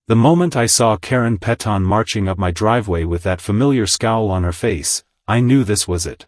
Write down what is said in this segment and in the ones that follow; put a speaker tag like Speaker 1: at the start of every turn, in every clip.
Speaker 1: The moment I saw Karen Peton marching up my driveway with that familiar scowl on her face, I knew this was it.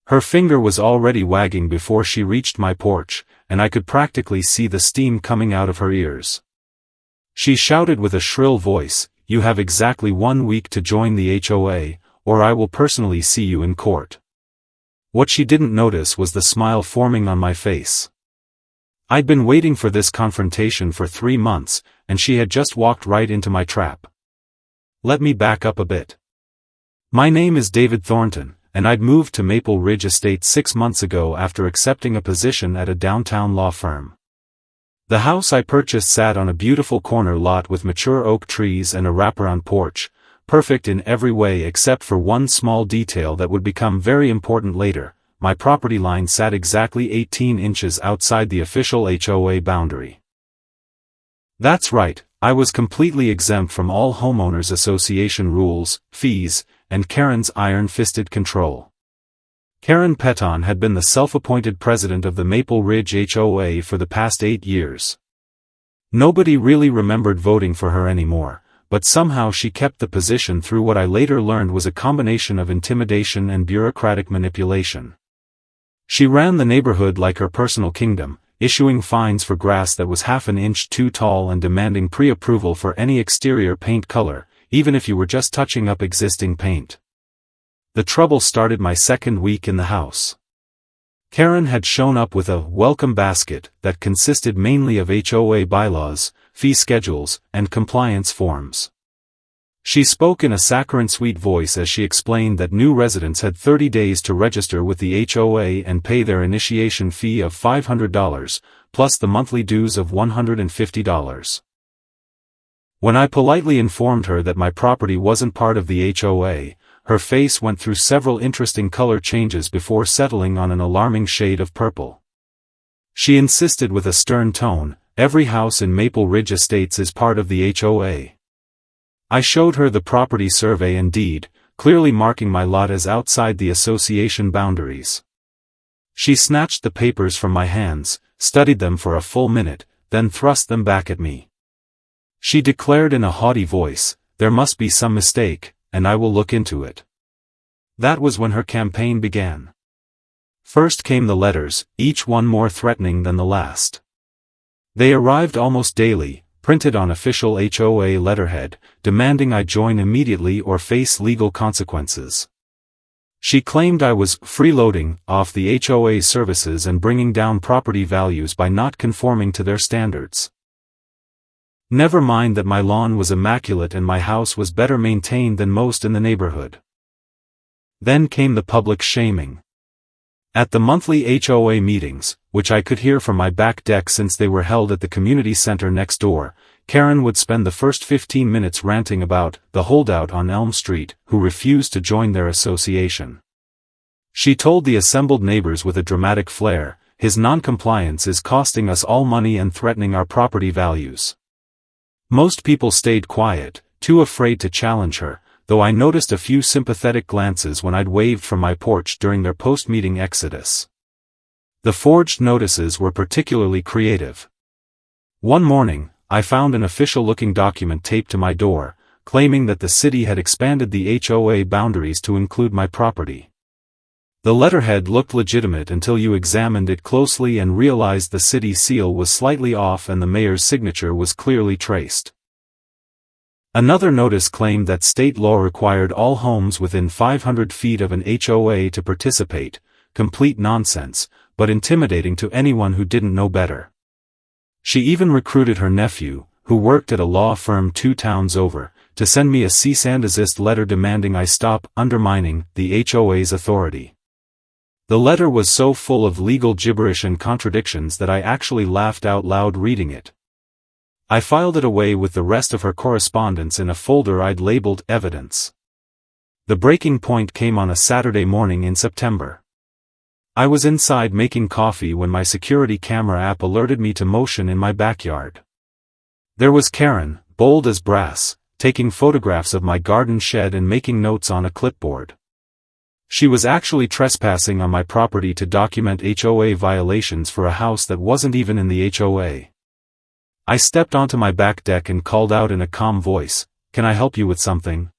Speaker 1: Her finger was already wagging before she reached my porch, and I could practically see the steam coming out of her ears. She shouted with a shrill voice, "You have exactly 1 week to join the HOA, or I will personally see you in court." What she didn't notice was the smile forming on my face. I'd been waiting for this confrontation for 3 months, and she had just walked right into my trap. Let me back up a bit. My name is David Thornton, and I'd moved to Maple Ridge Estate 6 months ago after accepting a position at a downtown law firm. The house I purchased sat on a beautiful corner lot with mature oak trees and a wraparound porch, perfect in every way except for one small detail that would become very important later. My property line sat exactly 18 inches outside the official HOA boundary. That's right, I was completely exempt from all homeowners association rules, fees, and Karen's iron-fisted control. Karen Peton had been the self-appointed president of the Maple Ridge HOA for the past 8 years. Nobody really remembered voting for her anymore, but somehow she kept the position through what I later learned was a combination of intimidation and bureaucratic manipulation. She ran the neighborhood like her personal kingdom, issuing fines for grass that was half an inch too tall and demanding pre-approval for any exterior paint color, even if you were just touching up existing paint. The trouble started my second week in the house. Karen had shown up with a welcome basket that consisted mainly of HOA bylaws, fee schedules, and compliance forms. She spoke in a saccharine sweet voice as she explained that new residents had 30 days to register with the HOA and pay their initiation fee of $500, plus the monthly dues of $150. When I politely informed her that my property wasn't part of the HOA, her face went through several interesting color changes before settling on an alarming shade of purple. She insisted with a stern tone, "Every house in Maple Ridge Estates is part of the HOA." I showed her the property survey and deed, clearly marking my lot as outside the association boundaries. She snatched the papers from my hands, studied them for a full minute, then thrust them back at me. She declared in a haughty voice, "There must be some mistake, and I will look into it." That was when her campaign began. First came the letters, each one more threatening than the last. They arrived almost daily, printed on official HOA letterhead, demanding I join immediately or face legal consequences. She claimed I was freeloading off the HOA services and bringing down property values by not conforming to their standards. Never mind that my lawn was immaculate and my house was better maintained than most in the neighborhood. Then came the public shaming. At the monthly HOA meetings, which I could hear from my back deck since they were held at the community center next door, Karen would spend the first 15 minutes ranting about the holdout on Elm Street, who refused to join their association. She told the assembled neighbors with a dramatic flair, "His non-compliance is costing us all money and threatening our property values." Most people stayed quiet, too afraid to challenge her, though I noticed a few sympathetic glances when I'd waved from my porch during their post-meeting exodus. The forged notices were particularly creative. One morning, I found an official-looking document taped to my door, claiming that the city had expanded the HOA boundaries to include my property. The letterhead looked legitimate until you examined it closely and realized the city seal was slightly off and the mayor's signature was clearly traced. Another notice claimed that state law required all homes within 500 feet of an HOA to participate, complete nonsense, but intimidating to anyone who didn't know better. She even recruited her nephew, who worked at a law firm 2 towns over, to send me a cease and desist letter demanding I stop undermining the HOA's authority. The letter was so full of legal gibberish and contradictions that I actually laughed out loud reading it. I filed it away with the rest of her correspondence in a folder I'd labeled Evidence. The breaking point came on a Saturday morning in September. I was inside making coffee when my security camera app alerted me to motion in my backyard. There was Karen, bold as brass, taking photographs of my garden shed and making notes on a clipboard. She was actually trespassing on my property to document HOA violations for a house that wasn't even in the HOA. I stepped onto my back deck and called out in a calm voice, "Can I help you with something?"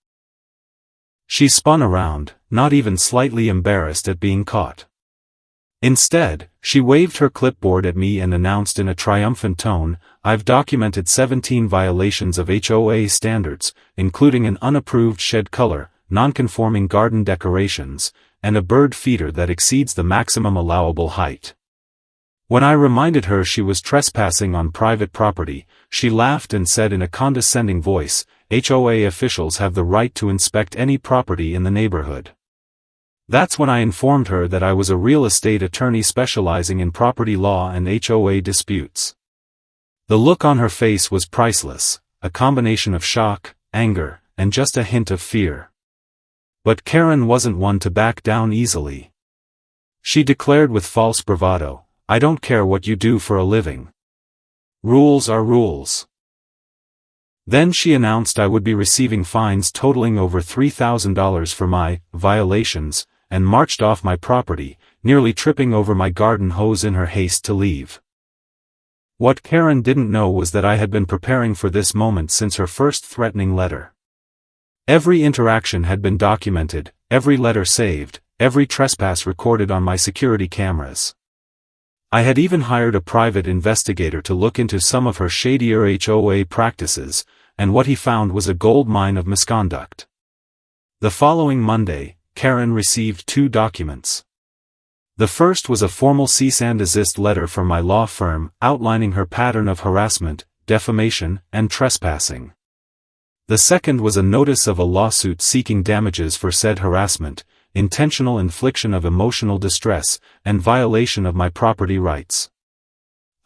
Speaker 1: She spun around, not even slightly embarrassed at being caught. Instead, she waved her clipboard at me and announced in a triumphant tone, "I've documented 17 violations of HOA standards, including an unapproved shed color, non-conforming garden decorations, and a bird feeder that exceeds the maximum allowable height." When I reminded her she was trespassing on private property, she laughed and said in a condescending voice, "HOA officials have the right to inspect any property in the neighborhood." That's when I informed her that I was a real estate attorney specializing in property law and HOA disputes. The look on her face was priceless, a combination of shock, anger, and just a hint of fear. But Karen wasn't one to back down easily. She declared with false bravado, "I don't care what you do for a living. Rules are rules." Then she announced I would be receiving fines totaling over $3,000 for my violations, and marched off my property, nearly tripping over my garden hose in her haste to leave. What Karen didn't know was that I had been preparing for this moment since her first threatening letter. Every interaction had been documented, every letter saved, every trespass recorded on my security cameras. I had even hired a private investigator to look into some of her shadier HOA practices, and what he found was a gold mine of misconduct. The following Monday, Karen received 2 documents. The first was a formal cease and desist letter from my law firm, outlining her pattern of harassment, defamation, and trespassing. The second was a notice of a lawsuit seeking damages for said harassment, intentional infliction of emotional distress, and violation of my property rights.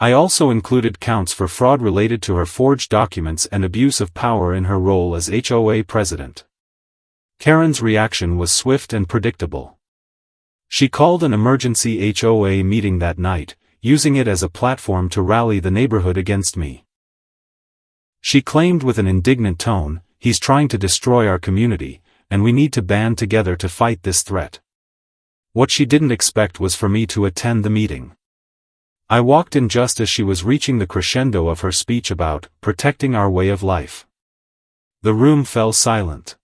Speaker 1: I also included counts for fraud related to her forged documents and abuse of power in her role as HOA president. Karen's reaction was swift and predictable. She called an emergency HOA meeting that night, using it as a platform to rally the neighborhood against me. She claimed with an indignant tone, "He's trying to destroy our community, and we need to band together to fight this threat." What she didn't expect was for me to attend the meeting. I walked in just as she was reaching the crescendo of her speech about protecting our way of life. The room fell silent.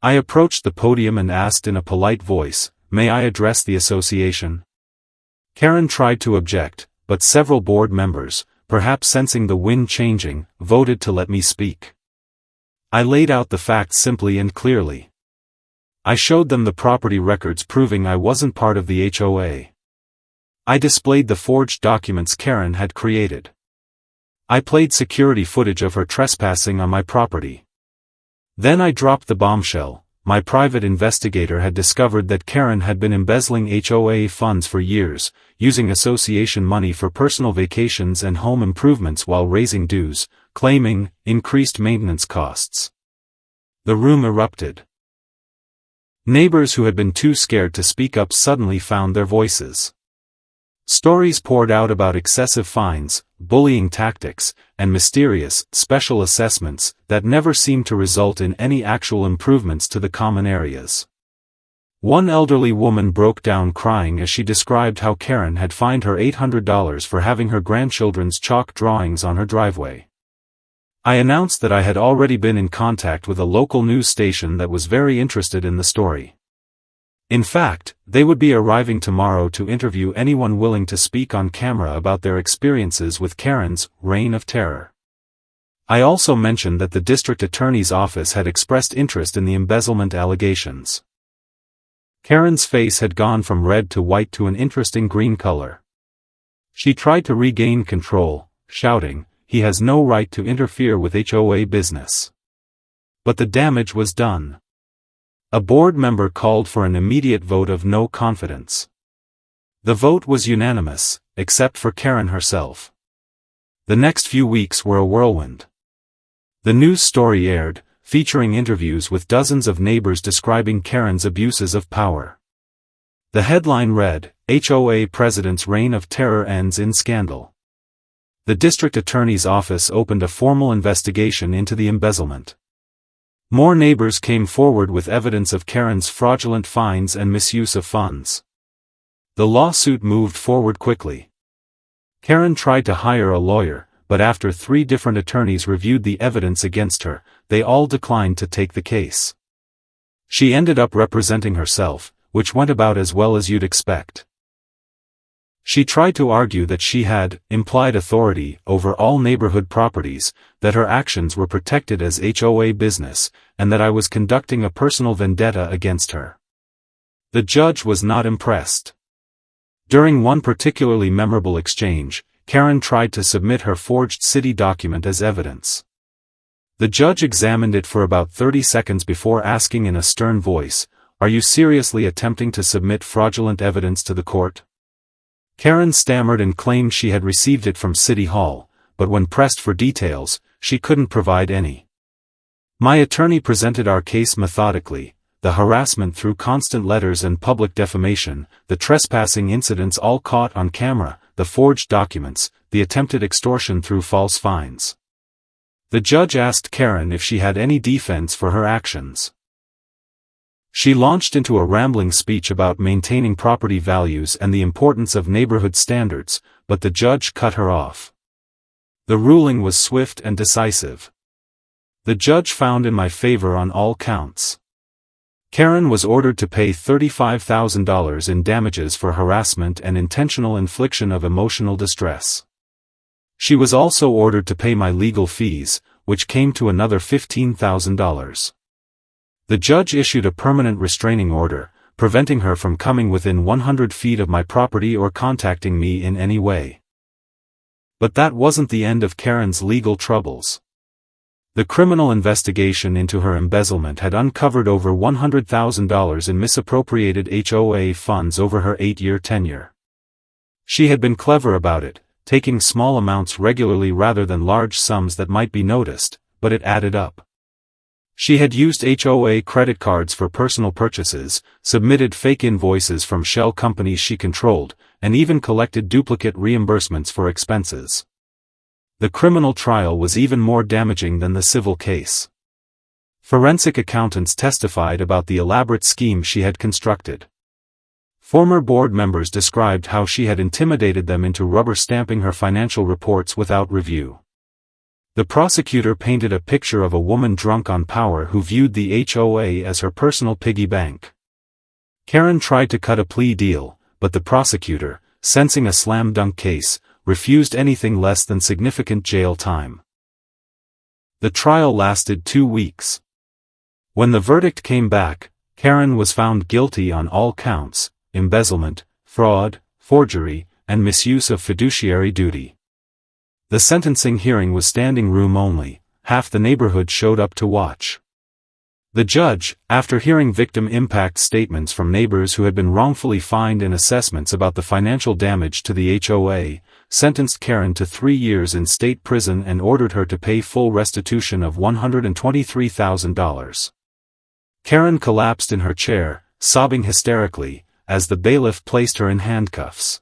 Speaker 1: I approached the podium and asked in a polite voice, "May I address the association?" Karen tried to object, but several board members, perhaps sensing the wind changing, voted to let me speak. I laid out the facts simply and clearly. I showed them the property records proving I wasn't part of the HOA. I displayed the forged documents Karen had created. I played security footage of her trespassing on my property. Then I dropped the bombshell. My private investigator had discovered that Karen had been embezzling HOA funds for years, using association money for personal vacations and home improvements while raising dues, claiming increased maintenance costs. The room erupted. Neighbors who had been too scared to speak up suddenly found their voices. Stories poured out about excessive fines, bullying tactics, and mysterious, special assessments that never seemed to result in any actual improvements to the common areas. One elderly woman broke down crying as she described how Karen had fined her $800 for having her grandchildren's chalk drawings on her driveway. I announced that I had already been in contact with a local news station that was very interested in the story. In fact, they would be arriving tomorrow to interview anyone willing to speak on camera about their experiences with Karen's reign of terror. I also mentioned that the district attorney's office had expressed interest in the embezzlement allegations. Karen's face had gone from red to white to an interesting green color. She tried to regain control, shouting, "He has no right to interfere with HOA business." But the damage was done. A board member called for an immediate vote of no confidence. The vote was unanimous, except for Karen herself. The next few weeks were a whirlwind. The news story aired, featuring interviews with dozens of neighbors describing Karen's abuses of power. The headline read, "HOA President's Reign of Terror Ends in Scandal." The district attorney's office opened a formal investigation into the embezzlement. More neighbors came forward with evidence of Karen's fraudulent fines and misuse of funds. The lawsuit moved forward quickly. Karen tried to hire a lawyer, but after 3 different attorneys reviewed the evidence against her, they all declined to take the case. She ended up representing herself, which went about as well as you'd expect. She tried to argue that she had implied authority over all neighborhood properties, that her actions were protected as HOA business, and that I was conducting a personal vendetta against her. The judge was not impressed. During one particularly memorable exchange, Karen tried to submit her forged city document as evidence. The judge examined it for about 30 seconds before asking in a stern voice, "Are you seriously attempting to submit fraudulent evidence to the court?" Karen stammered and claimed she had received it from City Hall, but when pressed for details, she couldn't provide any. My attorney presented our case methodically: the harassment through constant letters and public defamation, the trespassing incidents all caught on camera, the forged documents, the attempted extortion through false fines. The judge asked Karen if she had any defense for her actions. She launched into a rambling speech about maintaining property values and the importance of neighborhood standards, but the judge cut her off. The ruling was swift and decisive. The judge found in my favor on all counts. Karen was ordered to pay $35,000 in damages for harassment and intentional infliction of emotional distress. She was also ordered to pay my legal fees, which came to another $15,000. The judge issued a permanent restraining order, preventing her from coming within 100 feet of my property or contacting me in any way. But that wasn't the end of Karen's legal troubles. The criminal investigation into her embezzlement had uncovered over $100,000 in misappropriated HOA funds over her 8-year tenure. She had been clever about it, taking small amounts regularly rather than large sums that might be noticed, but it added up. She had used HOA credit cards for personal purchases, submitted fake invoices from shell companies she controlled, and even collected duplicate reimbursements for expenses. The criminal trial was even more damaging than the civil case. Forensic accountants testified about the elaborate scheme she had constructed. Former board members described how she had intimidated them into rubber-stamping her financial reports without review. The prosecutor painted a picture of a woman drunk on power who viewed the HOA as her personal piggy bank. Karen tried to cut a plea deal, but the prosecutor, sensing a slam-dunk case, refused anything less than significant jail time. The trial lasted 2 weeks. When the verdict came back, Karen was found guilty on all counts: embezzlement, fraud, forgery, and misuse of fiduciary duty. The sentencing hearing was standing room only. Half the neighborhood showed up to watch. The judge, after hearing victim impact statements from neighbors who had been wrongfully fined and assessments about the financial damage to the HOA, sentenced Karen to 3 years in state prison and ordered her to pay full restitution of $123,000. Karen collapsed in her chair, sobbing hysterically, as the bailiff placed her in handcuffs.